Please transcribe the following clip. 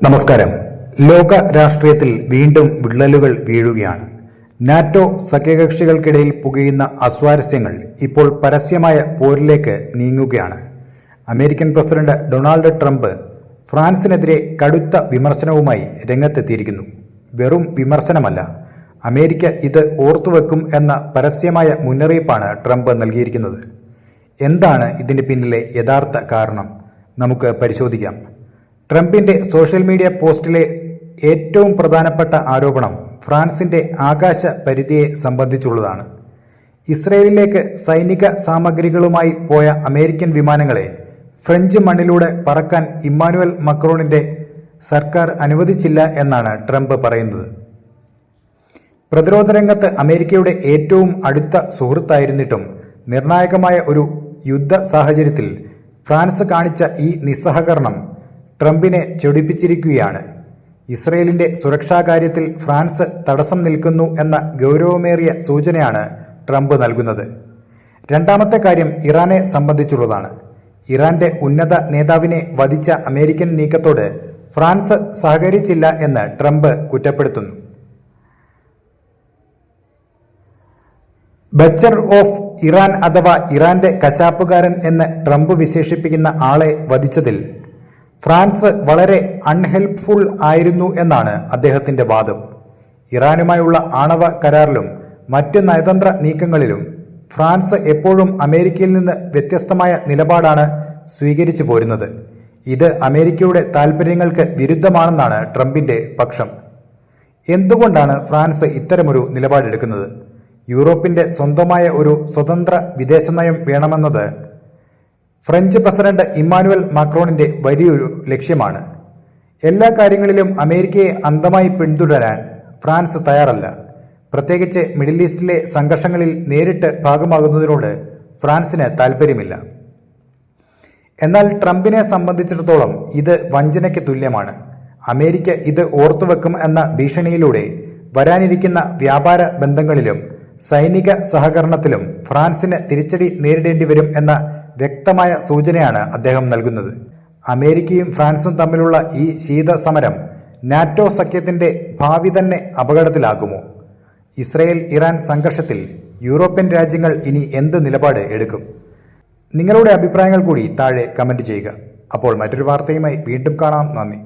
നമസ്കാരം. ലോക രാഷ്ട്രീയത്തിൽ വീണ്ടും വിള്ളലുകൾ വീഴുകയാണ്. നാറ്റോ സഖ്യകക്ഷികൾക്കിടയിൽ പുകയുന്ന അസ്വാരസ്യങ്ങൾ ഇപ്പോൾ പരസ്യമായ പോരിലേക്ക് നീങ്ങുകയാണ്. അമേരിക്കൻ പ്രസിഡന്റ് ഡൊണാൾഡ് ട്രംപ് ഫ്രാൻസിനെതിരെ കടുത്ത വിമർശനവുമായി രംഗത്തെത്തിയിരിക്കുന്നു. വെറും വിമർശനമല്ല, അമേരിക്ക ഇത് ഓർത്തുവെക്കും എന്ന പരസ്യമായ മുന്നറിയിപ്പാണ് ട്രംപ് നൽകിയിരിക്കുന്നത്. എന്താണ് ഇതിന് പിന്നിലെ യഥാർത്ഥ കാരണം? നമുക്ക് പരിശോധിക്കാം. ട്രംപിന്റെ സോഷ്യൽ മീഡിയ പോസ്റ്റിലെ ഏറ്റവും പ്രധാനപ്പെട്ട ആരോപണം ഫ്രാൻസിന്റെ ആകാശ പരിധിയെ സംബന്ധിച്ചുള്ളതാണ്. ഇസ്രയേലിലേക്ക് സൈനിക സാമഗ്രികളുമായി പോയ അമേരിക്കൻ വിമാനങ്ങളെ ഫ്രഞ്ച് മണ്ണിലൂടെ പറക്കാൻ ഇമ്മാനുവൽ മക്രോണിന്റെ സർക്കാർ അനുവദിച്ചില്ല എന്നാണ് ട്രംപ് പറയുന്നത്. പ്രതിരോധ രംഗത്ത് അമേരിക്കയുടെ ഏറ്റവും അടുത്ത സുഹൃത്തായിരുന്നിട്ടും നിർണായകമായ ഒരു യുദ്ധ സാഹചര്യത്തിൽ ഫ്രാൻസ് കാണിച്ച ഈ നിസ്സഹകരണം ട്രംപിനെ ചൊടിപ്പിച്ചിരിക്കുകയാണ്. ഇസ്രയേലിന്റെ സുരക്ഷാ കാര്യത്തിൽ ഫ്രാൻസ് തടസ്സം നിൽക്കുന്നു എന്ന ഗൗരവമേറിയ സൂചനയാണ് ട്രംപ് നൽകുന്നത്. രണ്ടാമത്തെ കാര്യം ഇറാനെ സംബന്ധിച്ചുള്ളതാണ്. ഇറാന്റെ ഉന്നത നേതാവിനെ വധിച്ച അമേരിക്കൻ നീക്കത്തോട് ഫ്രാൻസ് സഹകരിച്ചില്ല എന്ന് ട്രംപ് കുറ്റപ്പെടുത്തുന്നു. ബച്ചർ ഓഫ് ഇറാൻ അഥവാ ഇറാന്റെ കശാപ്പുകാരൻ എന്ന് ട്രംപ് വിശേഷിപ്പിക്കുന്ന ആളെ വധിച്ചതിൽ ഫ്രാൻസ് വളരെ അൺഹെൽപ്ഫുൾ ആയിരുന്നു എന്നാണ് അദ്ദേഹത്തിന്റെ വാദം. ഇറാനുമായുള്ള ആണവ കരാറിലും മറ്റ് നയതന്ത്ര നീക്കങ്ങളിലും ഫ്രാൻസ് എപ്പോഴും അമേരിക്കയിൽ നിന്ന് വ്യത്യസ്തമായ നിലപാടാണ് സ്വീകരിച്ചു പോരുന്നത്. ഇത് അമേരിക്കയുടെ താൽപ്പര്യങ്ങൾക്ക് വിരുദ്ധമാണെന്നാണ് ട്രംപിന്റെ പക്ഷം. എന്തുകൊണ്ടാണ് ഫ്രാൻസ് ഇത്തരമൊരു നിലപാടെടുക്കുന്നത്? യൂറോപ്പിന്റെ സ്വന്തമായ ഒരു സ്വതന്ത്ര വിദേശനയം വേണമെന്നത് ഫ്രഞ്ച് പ്രസിഡന്റ് ഇമ്മാനുവൽ മാക്രോണിന്റെ വലിയൊരു ലക്ഷ്യമാണ്. എല്ലാ കാര്യങ്ങളിലും അമേരിക്കയെ അന്ധമായി പിന്തുടരാൻ ഫ്രാൻസ് തയ്യാറല്ല. പ്രത്യേകിച്ച് മിഡിൽ ഈസ്റ്റിലെ സംഘർഷങ്ങളിൽ നേരിട്ട് ഭാഗമാകുന്നതിനോട് ഫ്രാൻസിന് താൽപ്പര്യമില്ല. എന്നാൽ ട്രംപിനെ സംബന്ധിച്ചിടത്തോളം ഇത് വഞ്ചനയ്ക്ക് തുല്യമാണ്. അമേരിക്ക ഇത് ഓർത്തുവെക്കും എന്ന ഭീഷണിയിലൂടെ വരാനിരിക്കുന്ന വ്യാപാര ബന്ധങ്ങളിലും സൈനിക സഹകരണത്തിലും ഫ്രാൻസിന് തിരിച്ചടി നേരിടേണ്ടി വരും എന്ന വ്യക്തമായ സൂചനയാണ് അദ്ദേഹം നൽകുന്നത്. അമേരിക്കയും ഫ്രാൻസും തമ്മിലുള്ള ഈ ശീതസമരം നാറ്റോ സഖ്യത്തിന്റെ ഭാവി തന്നെ അപകടത്തിലാക്കുമോ? ഇസ്രയേൽ ഇറാൻ സംഘർഷത്തിൽ യൂറോപ്യൻ രാജ്യങ്ങൾ ഇനി എന്ത് നിലപാട് എടുക്കും? നിങ്ങളുടെ അഭിപ്രായങ്ങൾ കൂടി താഴെ കമന്റ് ചെയ്യുക. അപ്പോൾ മറ്റൊരു വാർത്തയുമായി വീണ്ടും കാണാം. നന്ദി.